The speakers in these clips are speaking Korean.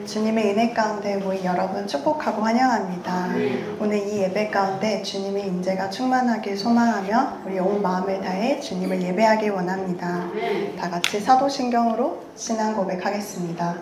주님의 은혜 가운데 모인 여러분 축복하고 환영합니다. 오늘 이 예배 가운데 주님의 임재가 충만하길 소망하며 우리 온 마음을 다해 주님을 예배하길 원합니다. 다 같이 사도신경으로 신앙 고백하겠습니다.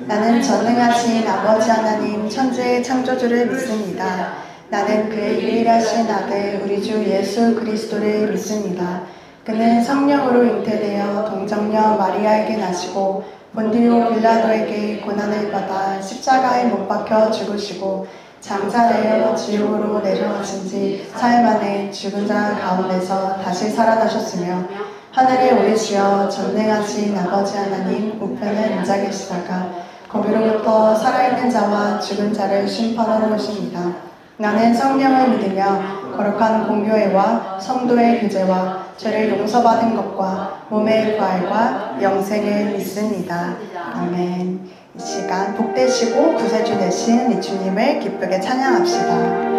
나는 전능하신 아버지 하나님 천지의 창조주를 믿습니다. 나는 그의 유일하신 아들 우리 주 예수 그리스도를 믿습니다. 그는 성령으로 잉태되어 동정녀 마리아에게 나시고 본디오 빌라도에게 고난을 받아 십자가에 못 박혀 죽으시고 장사되어 지옥으로 내려가신 지 사흘 만에 죽은 자 가운데서 다시 살아나셨으며 하늘에 오르시어 전능하신 아버지 하나님 우편에 앉아 계시다가 거기로부터 살아있는 자와 죽은 자를 심판하러 오십니다. 나는 성령을 믿으며 거룩한 공교회와 성도의 교제와 죄를 용서받은 것과 몸의 부활과 영생을 믿습니다. 아멘. 이 시간 복되시고 구세주 되신 우리 주님을 기쁘게 찬양합시다.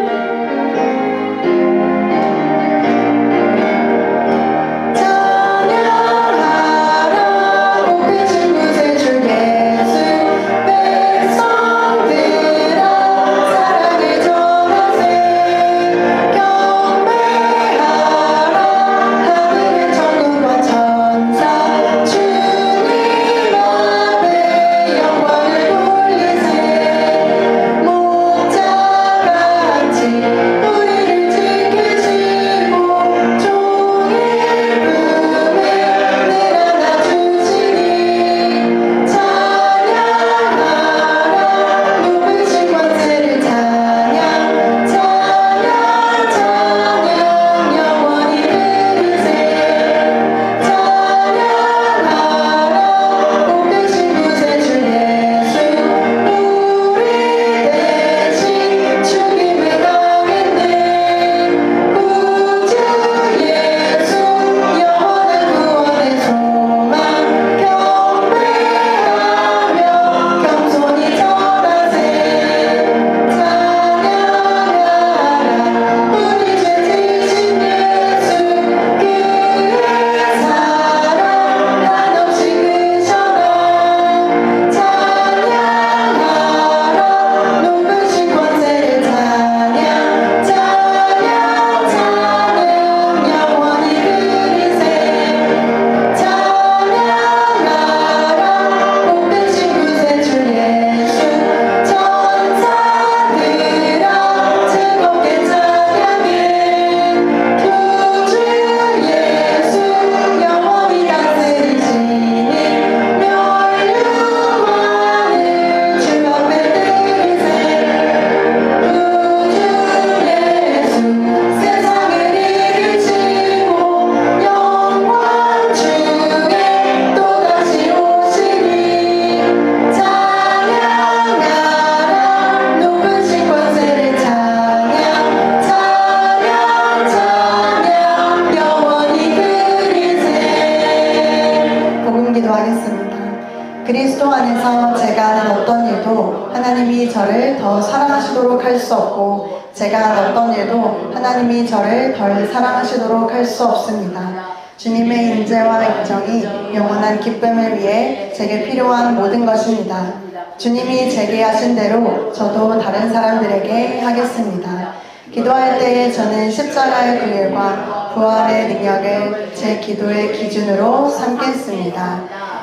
그리스도 안에서 제가 하는 어떤 일도 하나님이 저를 더 사랑하시도록 할 수 없고 제가 하는 어떤 일도 하나님이 저를 덜 사랑하시도록 할 수 없습니다. 주님의 인재와 인정이 영원한 기쁨을 위해 제게 필요한 모든 것입니다. 주님이 제게 하신 대로 저도 다른 사람들에게 하겠습니다. 기도할 때에 저는 십자가의 그 일과 부활의 능력을 제 기도의 기준으로 삼겠습니다.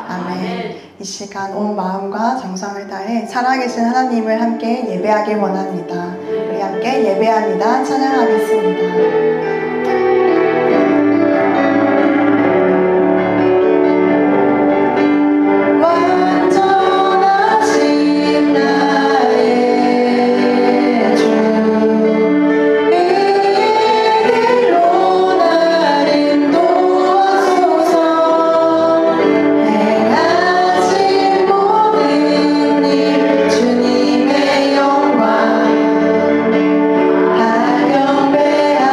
아멘. 이 시간 온 마음과 정성을 다해 살아계신 하나님을 함께 예배하길 원합니다. 우리 함께 예배합니다. 찬양하겠습니다. 주님의 영광 하경배하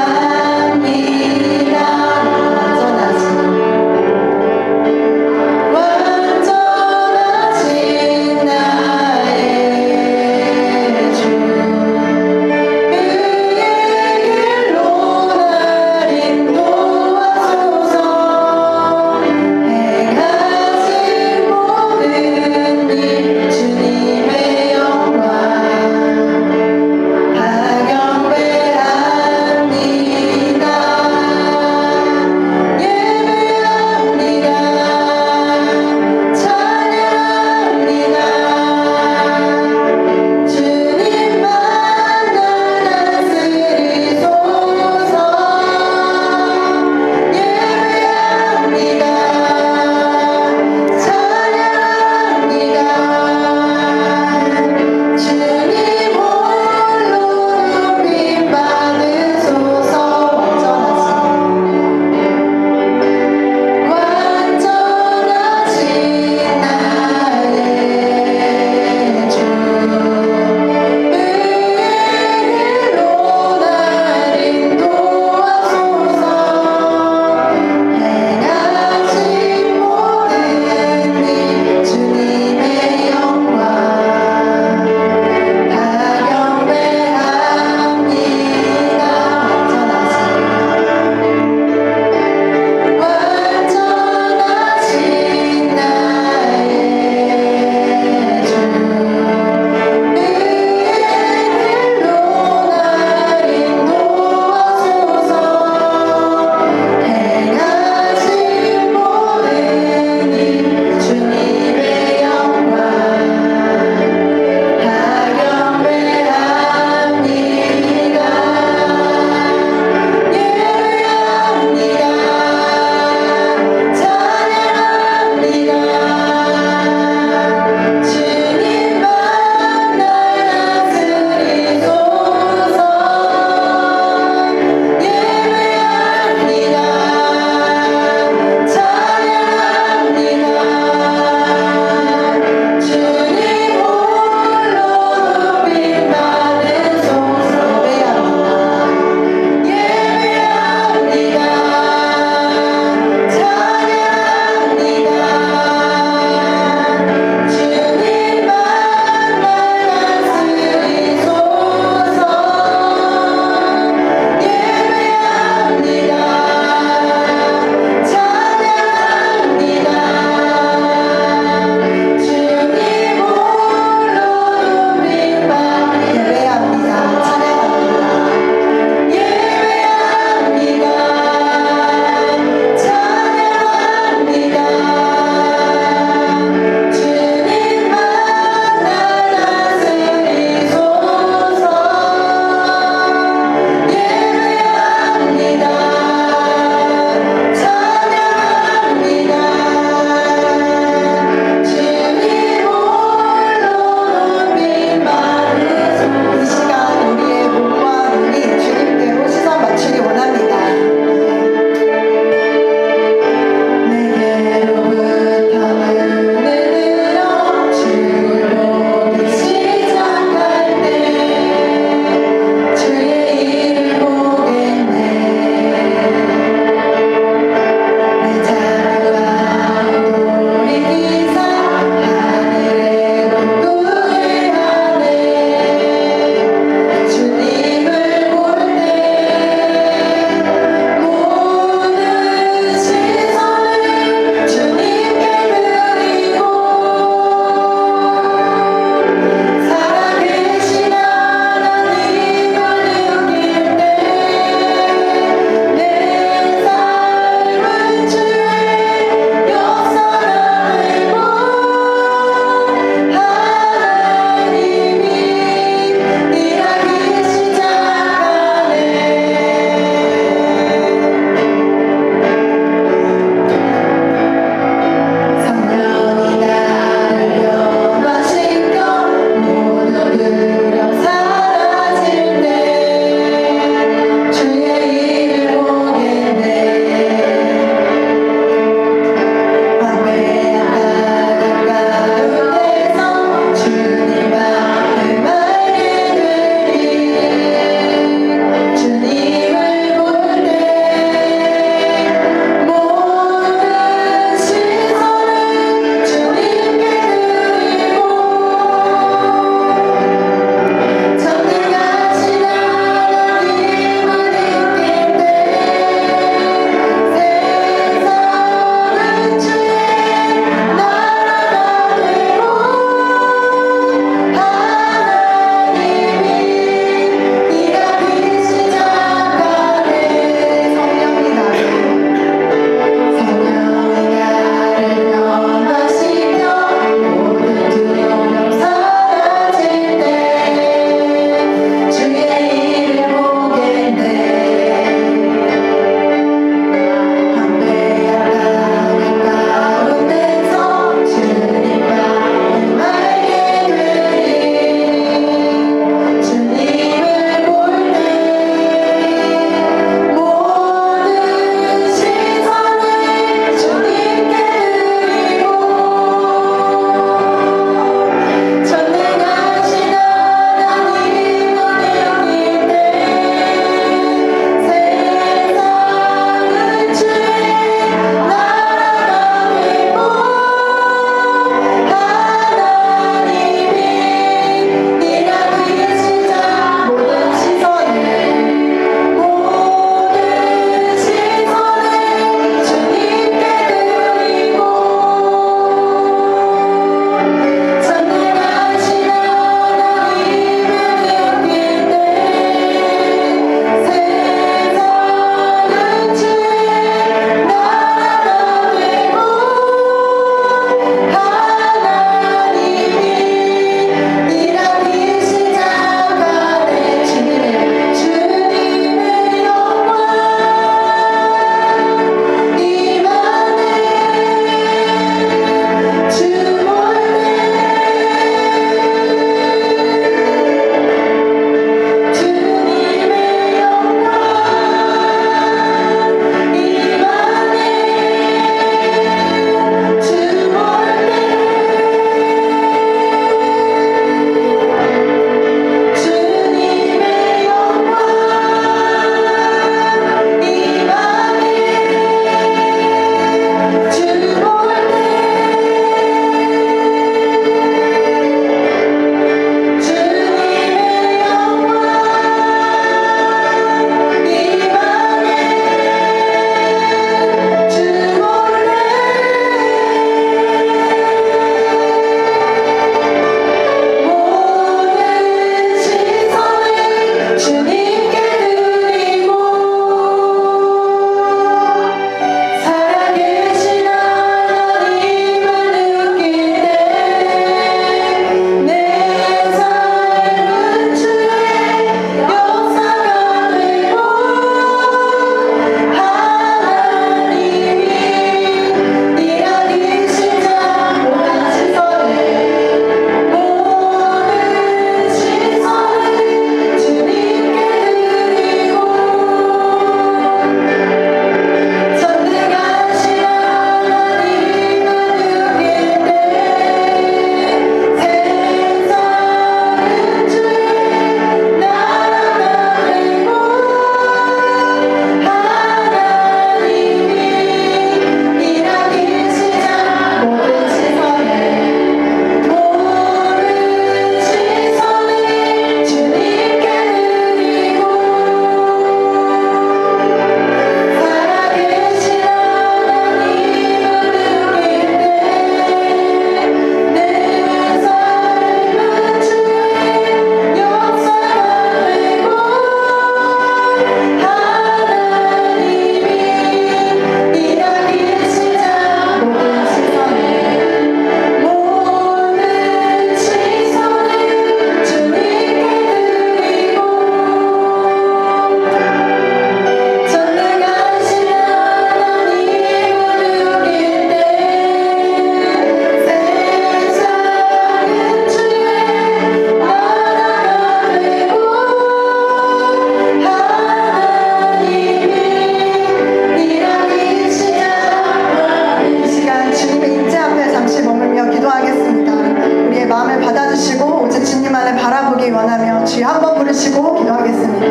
주님만을 바라보기 원하며 주여 한번 부르시고 기도하겠습니다.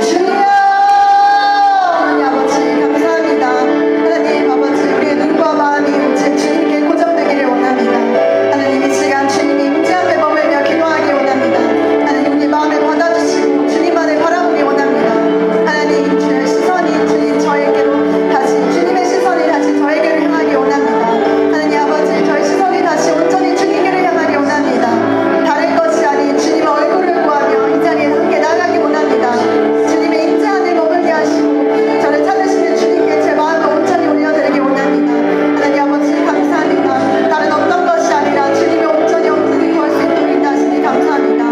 주여 하나님 아버지 감사합니다. 하나님 아버지 우리의 눈과 마음이 오직 주님께 고정되기를 원합니다. 하나님 이 시간 주님이 임재 앞에 머물며 기도하기 원합니다. 하나님 우리 마음을 받아주시고 주님만을 바라보기 원합니다. 하나님 주의 시선이 주님 저에게로 다시 주님의 시선이 다시 저에게로 향하기 원합니다. 하나님 아버지 저의 시선이 다시 온전히 주님께로 향하기 원합니다. 다른 것이 아닌 주님의 얼굴을 구하며 이 자리에 함께 나가기 원합니다. 주님의 임재 안에 머물게 하시고 저를 찾으시는 주님께 제 마음을 온전히 올려드리기 원합니다. 하나님 아버지 감사합니다. 다른 어떤 것이 아니라 주님의 온전히 구할 수 있도록 하시니 감사합니다.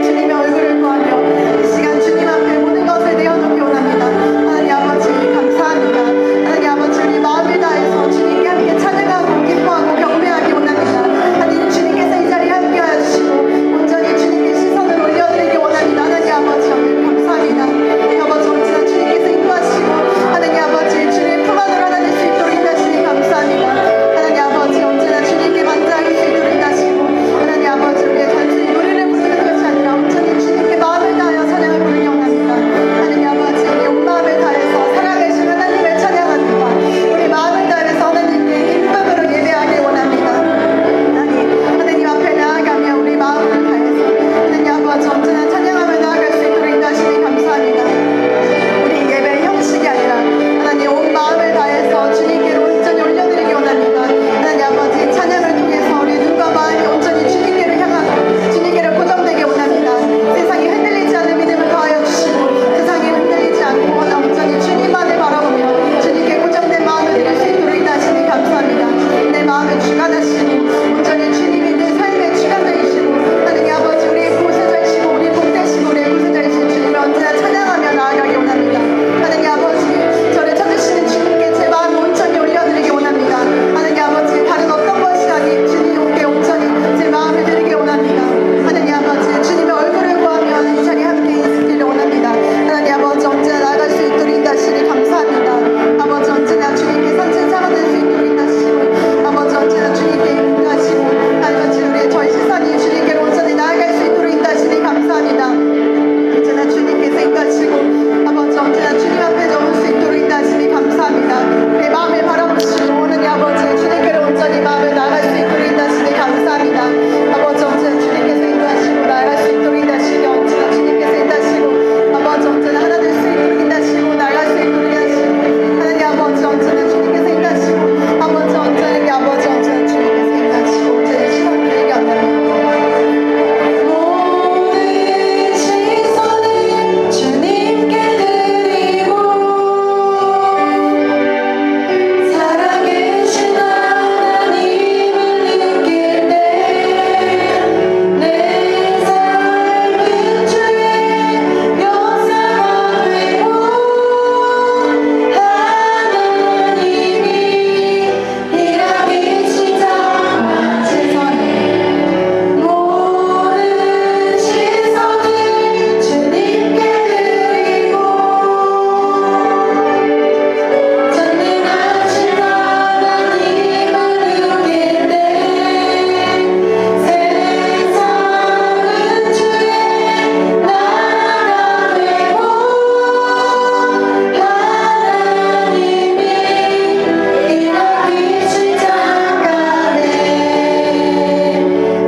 주님의 얼굴을 구하며 이 시간 주님 앞에 모든 것을 내어놓기 원합니다. 하나님 아버지 감사합니다. 하나님 아버지 우리 마음을 다해서 주님께 함께 찬양하고 기뻐하고 경배하기 원합니다. 하나님 주님께서 이 자리에 함께하여 주시고 온전히 주님께 시선을 올려드리기 원합니다. 하나님 아버지 감사합니다. 아버지 언제나 주님께서 인도하시고 하나님 아버지 주님의 품 안으로 하나 될 수 있도록 인도하시니 감사합니다. 하나님 아버지 언제나 주님께 만족할 수 있도록 인도하시고 하나님 아버지 우리의 단순히 노래를 부르는 것이 아니라 온전히 주님께 마음을 다하여 찬양을 부르기 원합니다. 하나님 아버지 우리 온 마음을 다해서 살아계신 하나님을 찬양합니다. 우리 마음을 다해서 하나님께 기쁨으로 예배하길 원합니다. 하나님 앞에 나아가며 우리 마음을 다해서 하나님 아버지 언제나 찬양하며 나아갈 수 있도록 인도하시니 감사합니다. 우리 예배의 형식이 아니라 하나님 온 마음을 다해서 주님께로 온전히 올려드리기 원합니다. 하나님 아버지 찬양을 통해서 우리 눈과 마음이 온전히 주님께로 향하고 주님께로 고정되기 원합니다. 세상이 흔들리지 않는 믿음을 더하여 주시고 세상이 흔들리지 않고 온전히 주님만을 바라보며 주님께 고정된 마음을 드릴 수 있도록 인도하시니 감사합니다. 내 마음을 주관하시고 온전히 주님이 내 삶의 주관자이시고 하나님 아버지 우리의 보호자이시고 우리의 복되시고 우리의 구세자이신 주님을 언제나 찬양하며 나아가기 원합니다. 하나님 아버지 저를 찾으시는 주님께 제 마음을 온전히 올려드리기 원합니다. 하나님 아버지 다른 어떤 것이 아닌 주님께 온전히 제 마음을 드리기 원합니다. 하나님 아버지 주님의 얼굴을 구하며 이 자리에 함께 있기를 원합니다. 하나님 아버지 언제나 나아갈 수 있도록 인도하시니 감사합니다. 아버지 언제나 주님께 선진 사가 될 수 있도록 인도하시고 아버지 언제나 주님께 인도하시고 아버지 우리의 저희 시선이 주님께로 온전히 나아갈 수 있도록 인도하시니 감사합니다. 언제나 주님께서 인도하시고 아버지 언제나 주님 앞에 나올 수 있도록 인도하시니 감사합니다. 우리의 마음을 바라보시고 하나님 아버지 주님께로 온전히 마음을 나아갈 수 있도록 인도하시니 감사합니다. 아버지 언제나 주님께서 인도하시고 나아갈 수 있도록 인도하시니 언제나 주님께서 인도하시고 아버지 언제나 하나 될 수 있도록 인도하시고 나아갈 수 있도록 인도하시고 하나님 아버지 언제나 주님께서 인도하시고 아버지 언제나 아버지 언제나 주님께서 인도하시고 언제나 시선을 드리게 한다면 모든 시선을 주님께 드리고 살아계신 하나님을 느낄 때 내 삶은 주의 역사가 되고 하나님이 일하기 시작한 시선을 모든 시선을 주님께 드리고 전능하신 하나님을 느낄 때 세상은 주의 나라가 되고 하나님이 일하기 시작하네.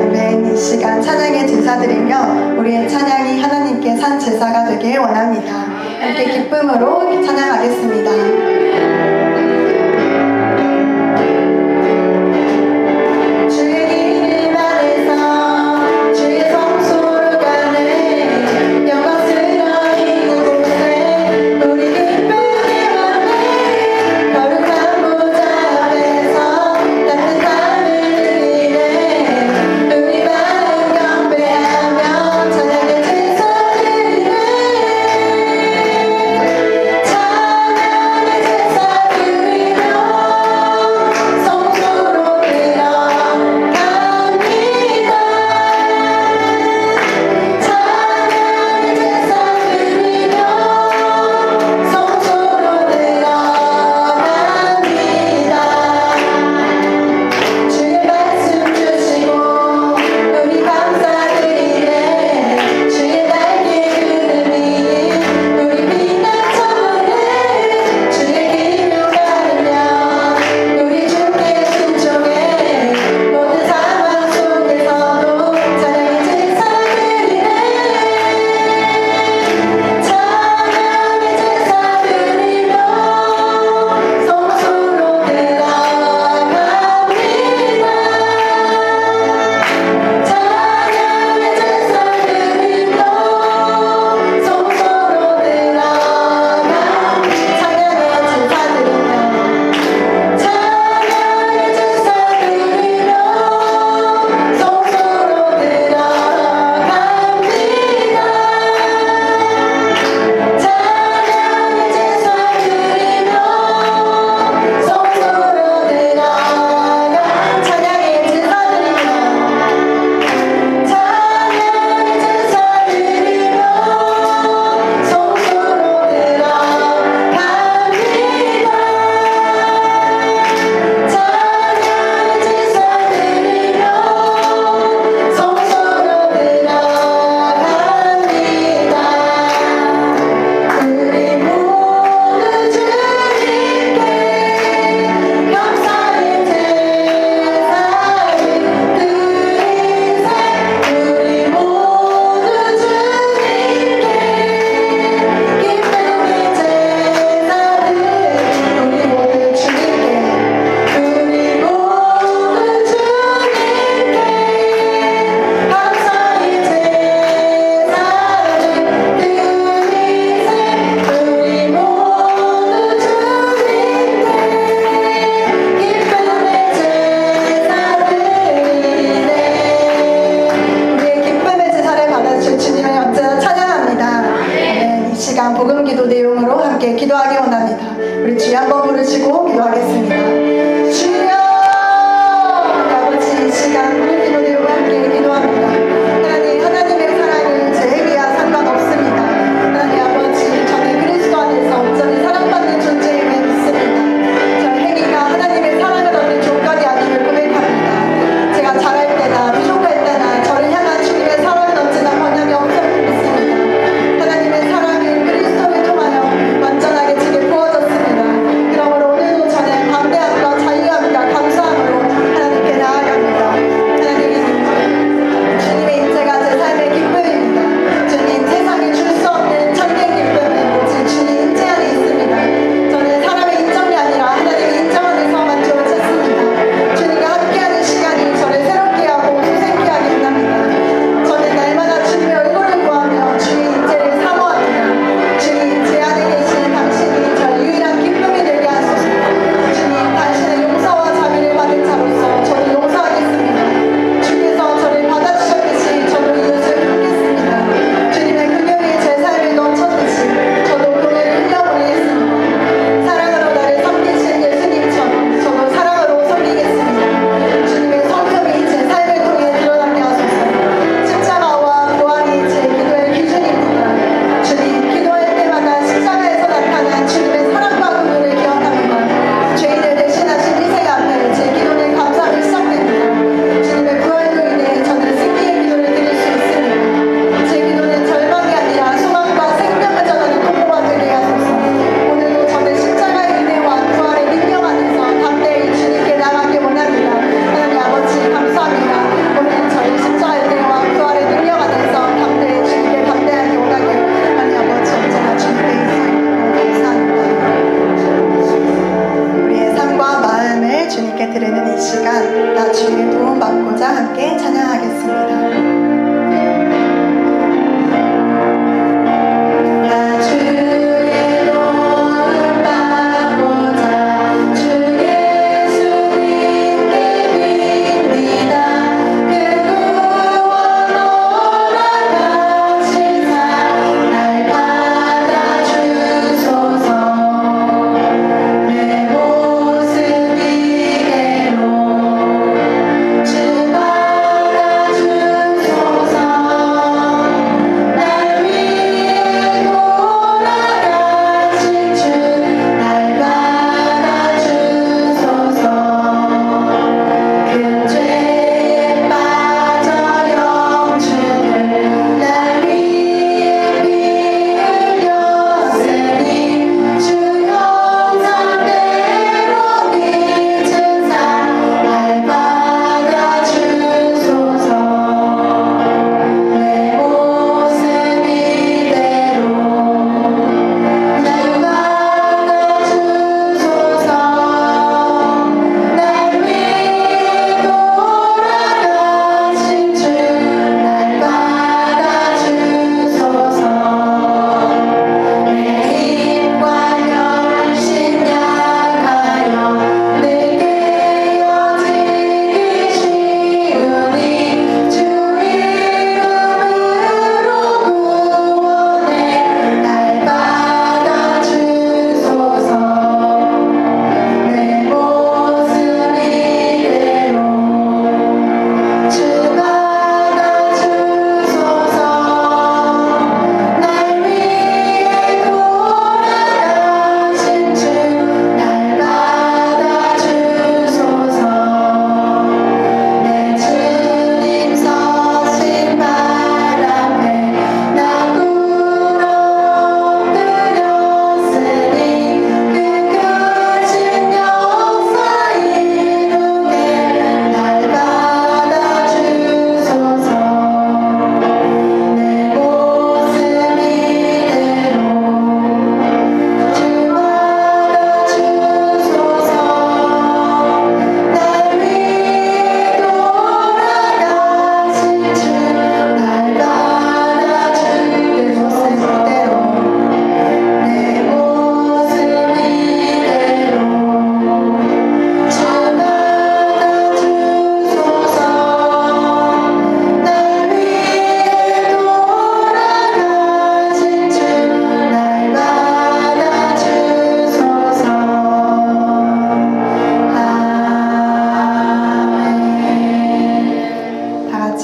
아멘. 이 시간 찬양의 제사드리며 우리의 찬양이 하나님께 산 제사가 되길 원합니다. 함께 기쁨으로 찬양하겠습니다. 주의 이름 안에서 주의 성소로 가네 영광스러운 이곳에 우리 기쁘게 왔네 거룩한 보좌 앞에서 따뜻함을 드리네 우리 마음 경배하며 찬양의 제사 드리네 찬양의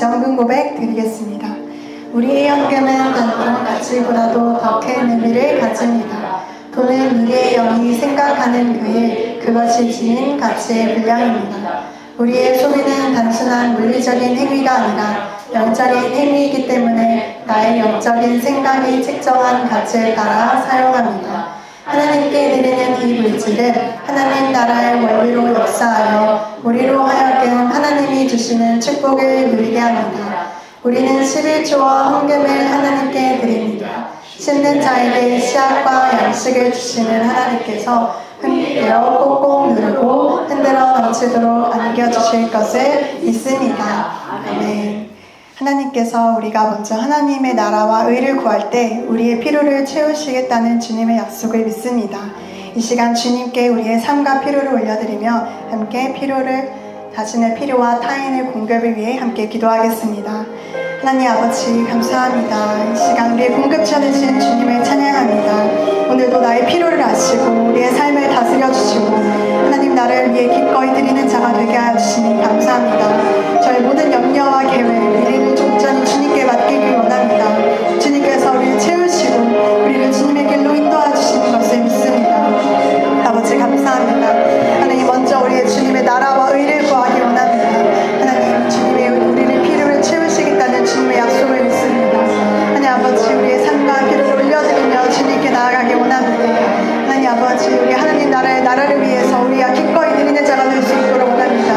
같이 헌금 고백 드리겠습니다. 우리의 헌금은 단돈 가치보다도 더 큰 의미를 가집니다. 돈은 우리의 영이 생각하는 그의 그것이 지닌 가치의 분량입니다. 우리의 소비는 단순한 물리적인 행위가 아니라 영적인 행위이기 때문에 나의 영적인 생각이 측정한 가치에 따라 사용합니다. 하나님께 드리는 이 물질은 하나님 나라의 원리로 역사하여 우리로 하여금 하나님이 주시는 축복을 누리게 합니다. 우리는 11조와 헌금을 하나님께 드립니다. 심는 자에게 씨앗과 양식을 주시는 하나님께서 흔들어 꼭꼭 누르고 흔들어 넘치도록 안겨주실 것을 믿습니다. 아멘. 하나님께서 우리가 먼저 하나님의 나라와 의를 구할 때 우리의 필요를 채우시겠다는 주님의 약속을 믿습니다. 이 시간 주님께 우리의 삶과 필요를 올려드리며 함께 자신의 필요와 타인의 공급을 위해 함께 기도하겠습니다. 하나님 아버지 감사합니다. 이 시간 우리의 공급처 되신 주님을 찬양합니다. 오늘도 나의 필요를 아시고 우리의 삶을 다스려 주시고 하나님 나를 위해 기꺼이 드리는 자가 되게 하여 주시니 감사합니다. 저의 모든 염려와 계획, 미래를 온전히 주님께 맡기길 원합니다. 주님께서 우리를 채우시고 우리를 주님의 길로 인도해 주시는 것을 믿습니다. 아버지 감사합니다. 하나님 먼저 우리의 주님의 나라와 의를 구하기 원합니다. 하나님 주님의 우리를 필요를 채우시겠다는 주님의 약속을 믿습니다. 하나님 아버지 우리의 삶과 필요를 올려드리며 주님께 나아가기 원합니다. 하나님 아버지 우리 하나님 나라를 위해서 우리가 기꺼이 드리는 자가 될 수 있도록 원합니다.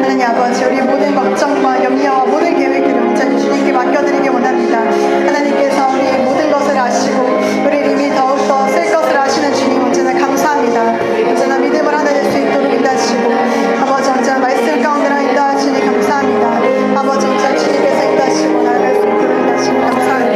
하나님 아버지 우리의 모든 걱정과 염려와 모든 계획들을 온전히 주님께 맡겨드리기 원합니다. 하나님께서 우리의 모든 것을 아시고 우리를 이미 더욱더 쓸 것을 아시는 주님 언제나 감사합니다. 언제나 믿음을 하나 될 수 있도록 인도하시고 아버지 언제나 말씀 가운데나 인도하시니 감사합니다. 아버지 언제나 주님께서 인도하시고 나아갈 수 있도록 인도하시니 감사합니다.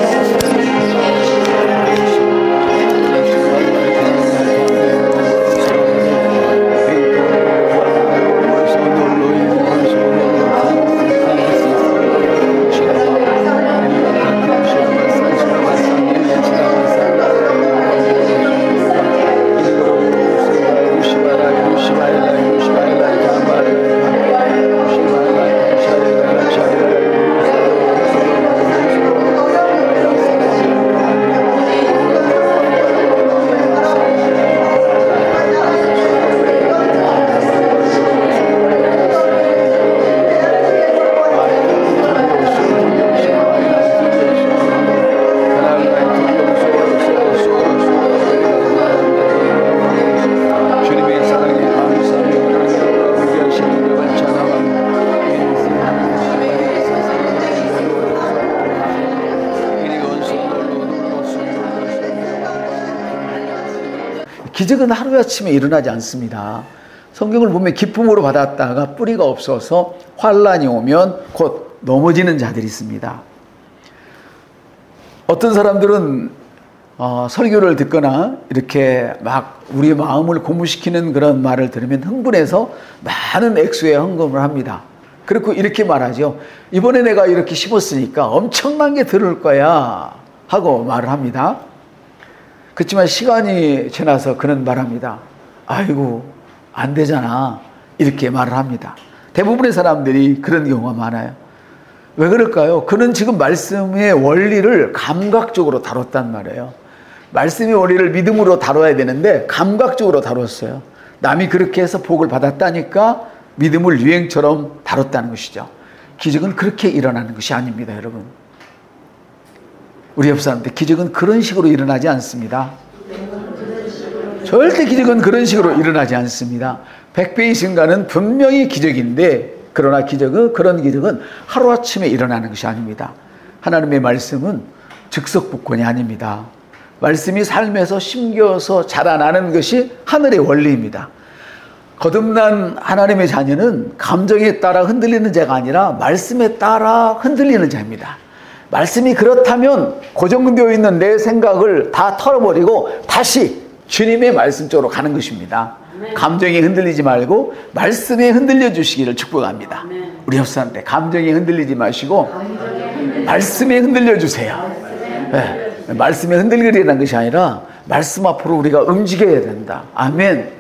기적은 하루아침에 일어나지 않습니다. 성경을 보면 기쁨으로 받았다가 뿌리가 없어서 환란이 오면 곧 넘어지는 자들이 있습니다. 어떤 사람들은 설교를 듣거나 이렇게 막 우리의 마음을 고무시키는 그런 말을 들으면 흥분해서 많은 액수의 헌금을 합니다. 그리고 이렇게 말하죠. 이번에 내가 이렇게 심었으니까 엄청난 게 들을 거야 하고 말을 합니다. 그렇지만 시간이 지나서 그는 말합니다. 아이고 안 되잖아 이렇게 말을 합니다. 대부분의 사람들이 그런 경우가 많아요. 왜 그럴까요? 그는 지금 말씀의 원리를 감각적으로 다뤘단 말이에요. 말씀의 원리를 믿음으로 다뤄야 되는데 감각적으로 다뤘어요. 남이 그렇게 해서 복을 받았다니까 믿음을 유행처럼 다뤘다는 것이죠. 기적은 그렇게 일어나는 것이 아닙니다, 여러분. 우리 옆 사람들 기적은 그런 식으로 일어나지 않습니다. 절대 기적은 그런 식으로 일어나지 않습니다. 100배의 증가는 분명히 기적인데 그러나 그런 기적은 하루아침에 일어나는 것이 아닙니다. 하나님의 말씀은 즉석복권이 아닙니다. 말씀이 삶에서 심겨서 자라나는 것이 하늘의 원리입니다. 거듭난 하나님의 자녀는 감정에 따라 흔들리는 자가 아니라 말씀에 따라 흔들리는 자입니다. 말씀이 그렇다면 고정되어 있는 내 생각을 다 털어버리고 다시 주님의 말씀 쪽으로 가는 것입니다. 감정에 흔들리지 말고 말씀에 흔들려 주시기를 축복합니다. 우리 옆 사람들 감정에 흔들리지 마시고 말씀에 흔들려 주세요. 네. 말씀에 흔들리라는 것이 아니라 말씀 앞으로 우리가 움직여야 된다. 아멘.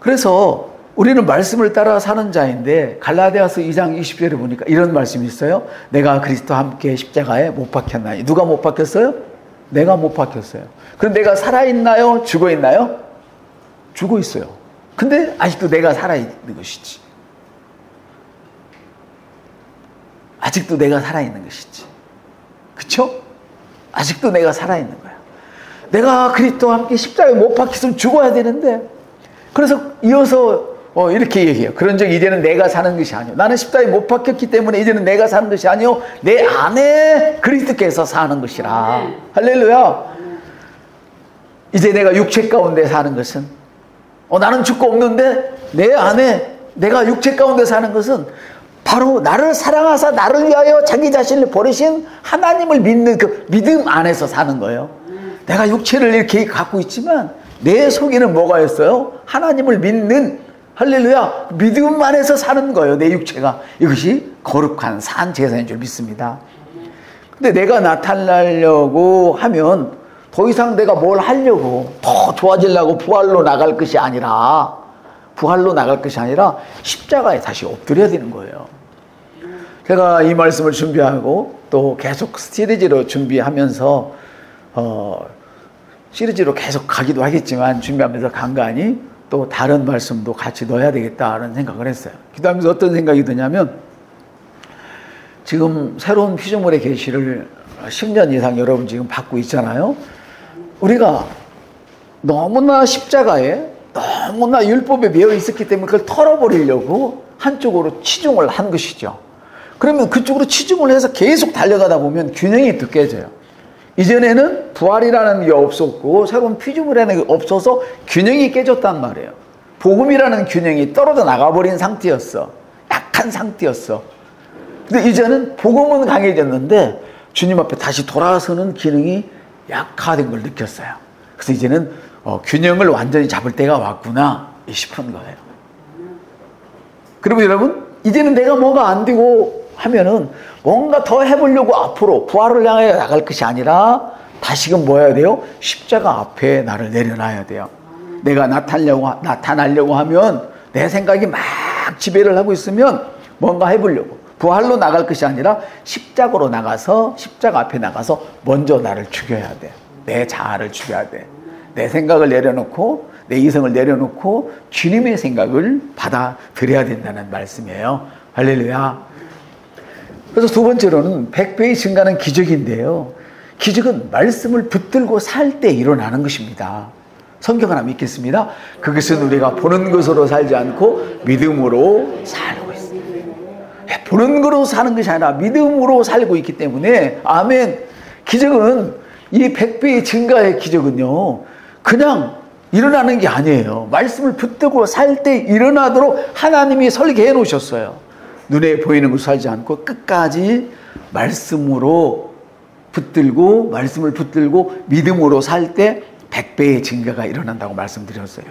그래서 우리는 말씀을 따라 사는 자인데 갈라디아서 2장 20절에 보니까 이런 말씀이 있어요. 내가 그리스도와 함께 십자가에 못 박혔나니. 누가 못 박혔어요? 내가 못 박혔어요. 그럼 내가 살아있나요? 죽어있나요? 죽어 있어요. 근데 아직도 내가 살아있는 것이지. 아직도 내가 살아있는 것이지. 그쵸? 아직도 내가 살아있는 거야. 내가 그리스도와 함께 십자가에 못 박혔으면 죽어야 되는데, 그래서 이어서 이렇게 얘기해요. 그런 적 이제는 내가 사는 것이 아니요. 나는 십자가에 못 박혔기 때문에 이제는 내가 사는 것이 아니요. 내 안에 그리스도께서 사는 것이라. 할렐루야. 이제 내가 육체 가운데 사는 것은, 나는 죽고 없는데 내 안에 내가 육체 가운데 사는 것은 바로 나를 사랑하사 나를 위하여 자기 자신을 버리신 하나님을 믿는 그 믿음 안에서 사는 거예요. 내가 육체를 이렇게 갖고 있지만 내 속에는 뭐가 있어요? 하나님을 믿는, 할렐루야, 믿음 안에서 사는 거예요. 내 육체가. 이것이 거룩한 산 제사인 줄 믿습니다. 근데 내가 나타나려고 하면 더 이상 내가 뭘 하려고 더 좋아지려고 부활로 나갈 것이 아니라 십자가에 다시 엎드려야 되는 거예요. 제가 이 말씀을 준비하고 또 계속 시리즈로 준비하면서 시리즈로 계속 가기도 하겠지만 준비하면서 간간히 또 다른 말씀도 같이 넣어야 되겠다는 생각을 했어요. 기도하면서 어떤 생각이 드냐면, 지금 새로운 피조물의 계시를 10년 이상 여러분 지금 받고 있잖아요. 우리가 너무나 십자가에 너무나 율법에 매여 있었기 때문에 그걸 털어버리려고 한쪽으로 치중을 한 것이죠. 그러면 그쪽으로 치중을 해서 계속 달려가다 보면 균형이 또 깨져요. 이전에는 부활이라는 게 없었고 새로운 피조물이라는 게 없어서 균형이 깨졌단 말이에요. 복음이라는 균형이 떨어져 나가버린 상태였어. 약한 상태였어. 근데 이제는 복음은 강해졌는데 주님 앞에 다시 돌아서는 기능이 약화된 걸 느꼈어요. 그래서 이제는 균형을 완전히 잡을 때가 왔구나 싶은 거예요. 그리고 여러분, 이제는 내가 뭐가 안 되고 하면은 뭔가 더 해보려고 앞으로 부활을 향해 나갈 것이 아니라 다시금 뭐 해야 돼요? 십자가 앞에 나를 내려놔야 돼요. 내가 나타나려고 하면 내 생각이 막 지배를 하고 있으면 뭔가 해보려고 부활로 나갈 것이 아니라 십자가로 나가서 십자가 앞에 나가서 먼저 나를 죽여야 돼. 내 자아를 죽여야 돼. 내 생각을 내려놓고 내 이성을 내려놓고 주님의 생각을 받아들여야 된다는 말씀이에요. 할렐루야. 그래서 두 번째로는 100배의 증가는 기적인데요. 기적은 말씀을 붙들고 살 때 일어나는 것입니다. 성경 하나 믿겠습니다. 그것은 우리가 보는 것으로 살지 않고 믿음으로 살고 있습니다. 보는 것으로 사는 것이 아니라 믿음으로 살고 있기 때문에, 아멘. 기적은, 이 100배의 증가의 기적은요, 그냥 일어나는 게 아니에요. 말씀을 붙들고 살 때 일어나도록 하나님이 설계해 놓으셨어요. 눈에 보이는 것을 살지 않고 끝까지 말씀을 붙들고 믿음으로 살 때 100배의 증가가 일어난다고 말씀드렸어요.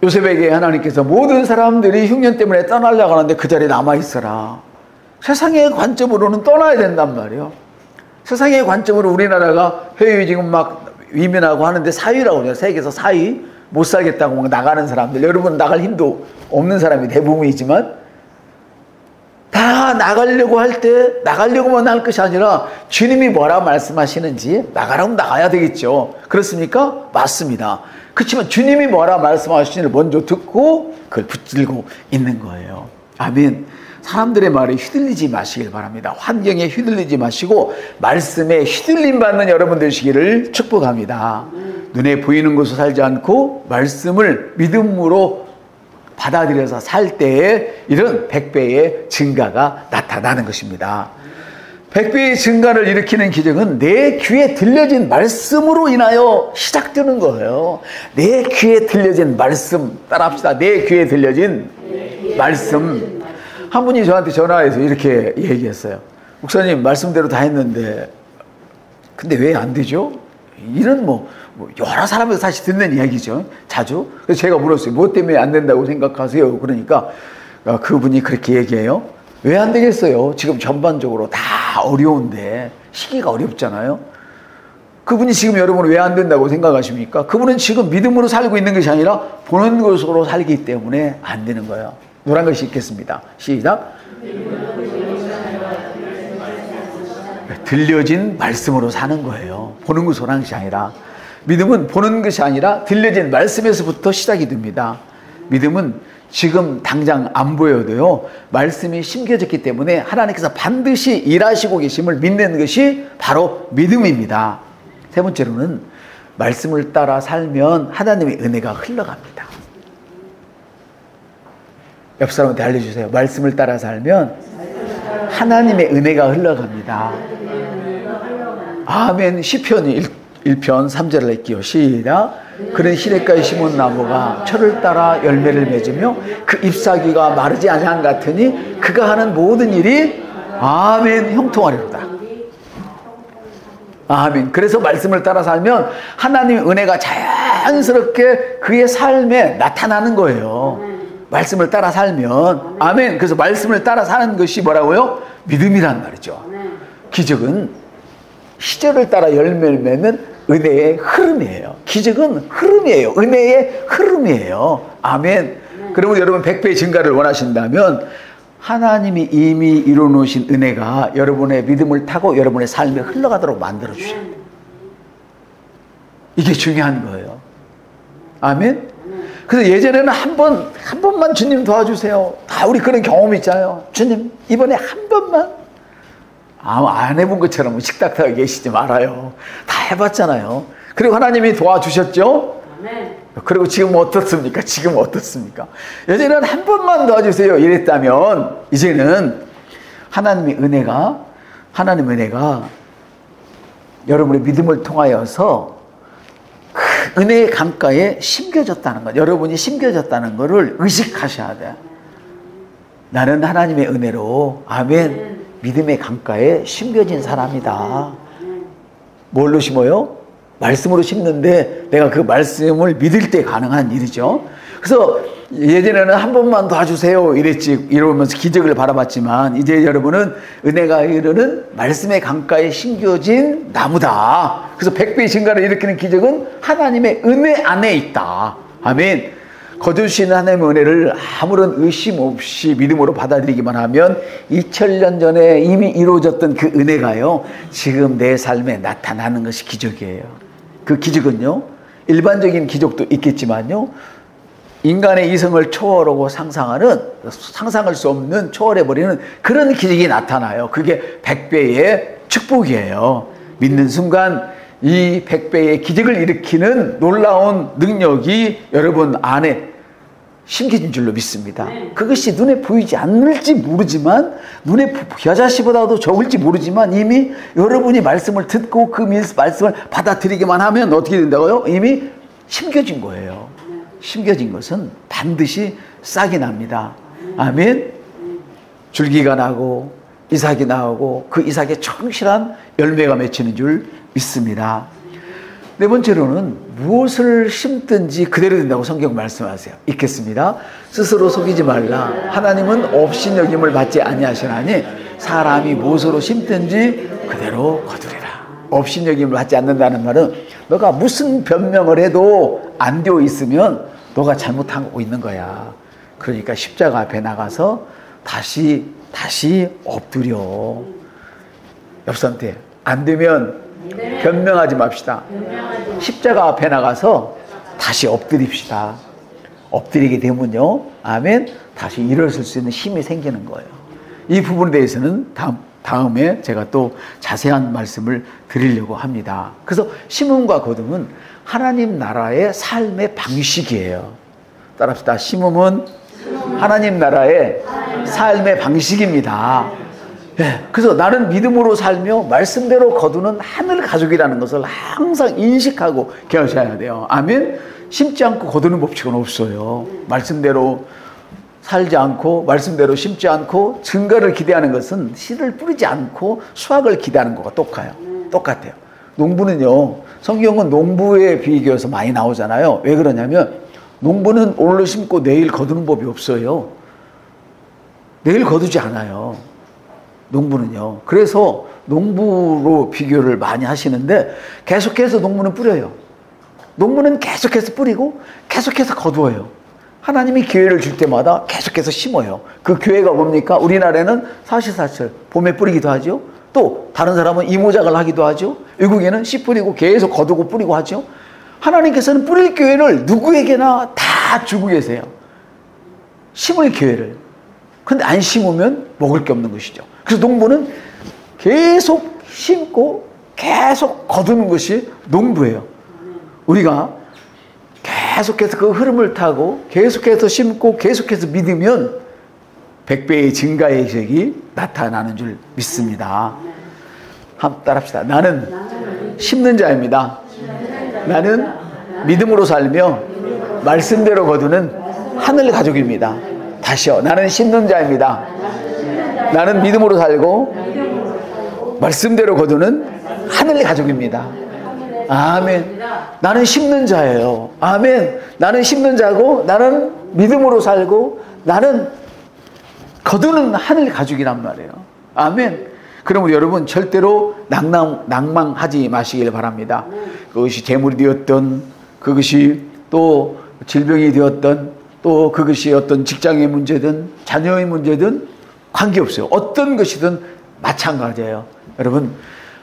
요셉에게 하나님께서 모든 사람들이 흉년 때문에 떠나려고 하는데 그 자리에 남아있어라. 세상의 관점으로는 떠나야 된단 말이에요. 세상의 관점으로 우리나라가 해외 지금 막 위민하고 하는데 사위라고 해요. 세계에서 사위 못 살겠다고 막 나가는 사람들, 여러분 나갈 힘도 없는 사람이 대부분이지만 다 나가려고 할 때 나가려고만 할 것이 아니라 주님이 뭐라 말씀하시는지 나가라면 나가야 되겠죠. 그렇습니까? 맞습니다. 그렇지만 주님이 뭐라 말씀하시는지를 먼저 듣고 그걸 붙들고 있는 거예요. 아멘. 사람들의 말에 휘둘리지 마시길 바랍니다. 환경에 휘둘리지 마시고 말씀에 휘둘림 받는 여러분 되시기를 축복합니다. 눈에 보이는 것으로 살지 않고 말씀을 믿음으로 받아들여서 살 때에 이런 100배의 증가가 나타나는 것입니다. 100배의 증가를 일으키는 기적은 내 귀에 들려진 말씀으로 인하여 시작되는 거예요. 내 귀에 들려진 말씀, 따라합시다. 내 귀에 들려진 말씀. 한 분이 저한테 전화해서 이렇게 얘기했어요. 목사님, 말씀대로 다 했는데 근데 왜 안 되죠? 이런 뭐 여러 사람에서 다시 듣는 이야기죠. 자주. 그래서 제가 물었어요. 뭐 때문에 안 된다고 생각하세요? 그러니까 그분이 그렇게 얘기해요. 왜 안 되겠어요? 지금 전반적으로 다 어려운데, 시기가 어렵잖아요. 그분이 지금 여러분 왜 안 된다고 생각하십니까? 그분은 지금 믿음으로 살고 있는 것이 아니라 보는 것으로 살기 때문에 안 되는 거예요. 노란 글씨 읽겠습니다. 시작. 들려진 말씀으로 사는 거예요. 보는 것으로 하는 것이 아니라. 믿음은 보는 것이 아니라 들려진 말씀에서부터 시작이 됩니다. 믿음은 지금 당장 안 보여도요, 말씀이 심겨졌기 때문에 하나님께서 반드시 일하시고 계심을 믿는 것이 바로 믿음입니다. 세 번째로는 말씀을 따라 살면 하나님의 은혜가 흘러갑니다. 옆 사람한테 알려주세요. 말씀을 따라 살면 하나님의 은혜가 흘러갑니다. 아멘. 시편 1편 3절을 할게요. 시작. 그는 시냇가에 심은 나무가 철을 따라 열매를 맺으며 그 잎사귀가 마르지 아니한 같으니 그가 하는 모든 일이 아멘 형통하리로다. 아멘. 그래서 말씀을 따라 살면 하나님의 은혜가 자연스럽게 그의 삶에 나타나는 거예요. 말씀을 따라 살면. 아멘. 그래서 말씀을 따라 사는 것이 뭐라고요? 믿음이란 말이죠. 기적은 시절을 따라 열매를 맺는 은혜의 흐름이에요. 기적은 흐름이에요. 은혜의 흐름이에요. 아멘. 그러면 여러분 100배의 증가를 원하신다면 하나님이 이미 이루어놓으신 은혜가 여러분의 믿음을 타고 여러분의 삶에 흘러가도록 만들어주셔야 돼요. 이게 중요한 거예요. 아멘. 그래서 예전에는 한 번만 주님 도와주세요. 다 우리 그런 경험이 있잖아요. 주님 이번에 한 번만. 안 해본 것처럼 식닥하게 계시지 말아요. 다 해봤잖아요. 그리고 하나님이 도와주셨죠. 그리고 지금 어떻습니까? 지금 어떻습니까? 예전에는 한 번만 도와주세요 이랬다면 이제는 하나님의 은혜가 여러분의 믿음을 통하여서 그 은혜의 강가에 심겨졌다는 것, 여러분이 심겨졌다는 것을 의식하셔야 돼요. 나는 하나님의 은혜로 아멘 믿음의 강가에 심겨진 사람이다. 뭘로 심어요? 말씀으로 심는데 내가 그 말씀을 믿을 때 가능한 일이죠. 그래서 예전에는 한 번만 도와주세요 이러면서 기적을 바라봤지만 이제 여러분은 은혜가 이르는 말씀의 강가에 심겨진 나무다. 그래서 100배의 증가를 일으키는 기적은 하나님의 은혜 안에 있다. 아멘. 거두시는 하나님의 은혜를 아무런 의심 없이 믿음으로 받아들이기만 하면 2000년 전에 이미 이루어졌던 그 은혜가요 지금 내 삶에 나타나는 것이 기적이에요. 그 기적은요 일반적인 기적도 있겠지만요 인간의 이성을 초월하고 상상할 수 없는 초월해버리는 그런 기적이 나타나요. 그게 100배의 축복이에요. 믿는 순간 이 100배의 기적을 일으키는 놀라운 능력이 여러분 안에 심겨진 줄로 믿습니다. 그것이 눈에 보이지 않을지 모르지만 눈에 겨자씨보다도 적을지 모르지만 이미 여러분이 말씀을 듣고 그 말씀을 받아들이기만 하면 어떻게 된다고요? 이미 심겨진 거예요. 심겨진 것은 반드시 싹이 납니다. 아멘. 줄기가 나고 이삭이 나오고 그 이삭에 충실한 열매가 맺히는 줄 믿습니다. 네 번째로는 무엇을 심든지 그대로 된다고 성경 말씀하세요. 읽겠습니다. 스스로 속이지 말라. 하나님은 업신여김을 받지 아니하시나니 사람이 무엇으로 심든지 그대로 거두리라. 업신여김을 받지 않는다는 말은 너가 무슨 변명을 해도 안 되어 있으면 너가 잘못하고 있는 거야. 그러니까 십자가 앞에 나가서 다시 엎드려. 옆 사람한테 안 되면 변명하지 맙시다. 십자가 앞에 나가서 다시 엎드립시다. 엎드리게 되면요, 아멘, 다시 일어설 수 있는 힘이 생기는 거예요. 이 부분에 대해서는 다음에 제가 또 자세한 말씀을 드리려고 합니다. 그래서 심음과 거둠은 하나님 나라의 삶의 방식이에요. 따라합시다. 심음은 하나님 나라의 삶의 방식입니다. 예, 그래서 나는 믿음으로 살며 말씀대로 거두는 하늘 가족이라는 것을 항상 인식하고 계셔야 돼요. 아멘. 심지 않고 거두는 법칙은 없어요. 말씀대로 살지 않고 말씀대로 심지 않고 증거를 기대하는 것은 씨를 뿌리지 않고 수확을 기대하는 것과 똑같아요. 농부는요, 성경은 농부에 비교해서 많이 나오잖아요. 왜 그러냐면 농부는 오늘 심고 내일 거두는 법이 없어요. 내일 거두지 않아요. 농부는요. 그래서 농부로 비교를 많이 하시는데 계속해서 농부는 뿌려요. 농부는 계속해서 뿌리고 계속해서 거두어요. 하나님이 기회를 줄 때마다 계속해서 심어요. 그 기회가 뭡니까? 우리나라에는 사시사철 봄에 뿌리기도 하죠. 또 다른 사람은 이모작을 하기도 하죠. 외국에는 씨 뿌리고 계속 거두고 뿌리고 하죠. 하나님께서는 뿌릴 기회를 누구에게나 다 주고 계세요. 심을 기회를. 근데 안 심으면 먹을 게 없는 것이죠. 그래서 농부는 계속 심고 계속 거두는 것이 농부예요. 우리가 계속해서 그 흐름을 타고 계속해서 심고 계속해서 믿으면 100배의 증가의 기적이 나타나는 줄 믿습니다. 한번 따라합시다. 나는 심는 자입니다. 나는 믿음으로 살며 말씀대로 거두는 하늘 가족입니다. 다시요. 나는 심는 자입니다. 나는 믿음으로 살고 말씀대로 거두는 하늘 가족입니다. 아멘. 나는 심는 자예요. 아멘. 나는 심는 자고 나는 믿음으로 살고 나는 거두는 하늘 가족이란 말이에요. 아멘. 그럼 우리 여러분 절대로 낭망하지 마시길 바랍니다. 그것이 재물이 되었던, 그것이 또 질병이 되었던, 또 그것이 어떤 직장의 문제든 자녀의 문제든 관계없어요. 어떤 것이든 마찬가지예요. 여러분,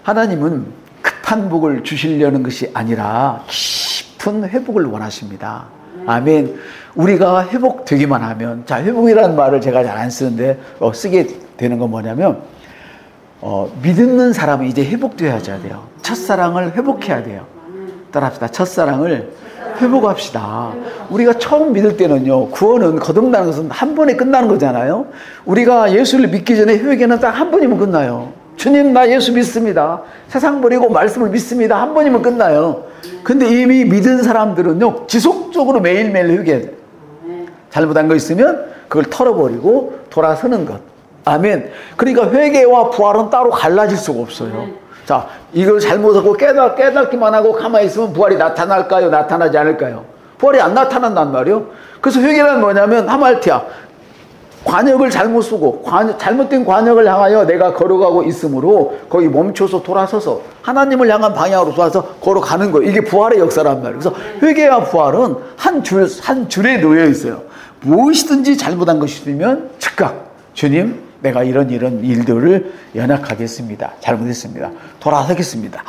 하나님은 급한 복을 주시려는 것이 아니라 깊은 회복을 원하십니다. 아멘. 우리가 회복되기만 하면, 자, 회복이라는 말을 제가 잘 안 쓰는데 쓰게 되는 건 뭐냐면 믿는 사람은 이제 회복되어야 돼요. 첫사랑을 회복해야 돼요. 따라합시다. 첫사랑을 회복합시다. 우리가 처음 믿을 때는요, 구원은 거듭나는 것은 한 번에 끝나는 거잖아요. 우리가 예수를 믿기 전에 회개는 딱 한 번이면 끝나요. 주님, 나 예수 믿습니다. 세상 버리고 말씀을 믿습니다. 한 번이면 끝나요. 근데 이미 믿은 사람들은요, 지속적으로 매일매일 회개해야 돼요. 잘못한 거 있으면 그걸 털어버리고 돌아서는 것. 아멘. 그러니까 회개와 부활은 따로 갈라질 수가 없어요. 자, 이걸 잘못하고 깨닫기만 하고 가만히 있으면 부활이 나타날까요? 나타나지 않을까요? 부활이 안 나타난단 말이에요. 그래서 회개란 뭐냐면 하말티야. 관역을 잘못 쓰고 잘못된 관역을 향하여 내가 걸어가고 있으므로 거기 멈춰서 돌아서서 하나님을 향한 방향으로 돌아서 걸어가는 거예요. 이게 부활의 역사란 말이에요. 그래서 회개와 부활은 한 줄에 놓여 있어요. 무엇이든지 잘못한 것이 있으면 즉각 주님, 내가 이런 일들을 연약하겠습니다. 잘못했습니다. 돌아서겠습니다.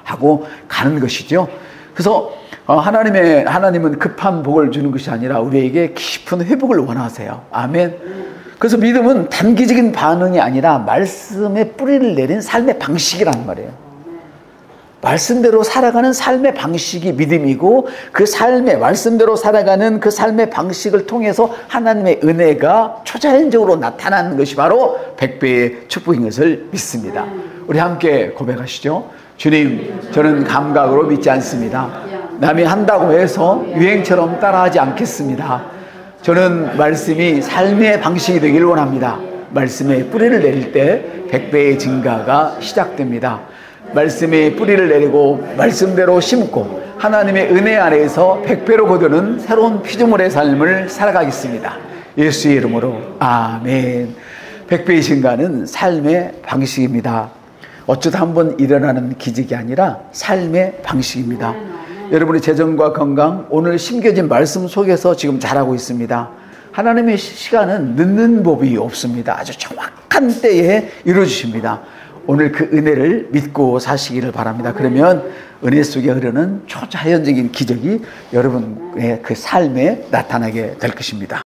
하고 가는 것이죠. 그래서 하나님은 급한 복을 주는 것이 아니라 우리에게 깊은 회복을 원하세요. 아멘. 그래서 믿음은 단기적인 반응이 아니라 말씀에 뿌리를 내린 삶의 방식이란 말이에요. 말씀대로 살아가는 삶의 방식이 믿음이고 그 말씀대로 살아가는 그 삶의 방식을 통해서 하나님의 은혜가 초자연적으로 나타나는 것이 바로 100배의 축복인 것을 믿습니다. 우리 함께 고백하시죠. 주님, 저는 감각으로 믿지 않습니다. 남이 한다고 해서 유행처럼 따라하지 않겠습니다. 저는 말씀이 삶의 방식이 되길 원합니다. 말씀에 뿌리를 내릴 때 100배의 증가가 시작됩니다. 말씀에 뿌리를 내리고 말씀대로 심고 하나님의 은혜 아래에서 100배로 거두는 새로운 피조물의 삶을 살아가겠습니다. 예수의 이름으로 아멘. 100배의 증가는 삶의 방식입니다. 어쩌다 한번 일어나는 기적이 아니라 삶의 방식입니다. 여러분의 재정과 건강, 오늘 심겨진 말씀 속에서 지금 잘하고 있습니다. 하나님의 시간은 늦는 법이 없습니다. 아주 정확한 때에 이루어주십니다. 오늘 그 은혜를 믿고 사시기를 바랍니다. 그러면 은혜 속에 흐르는 초자연적인 기적이 여러분의 그 삶에 나타나게 될 것입니다.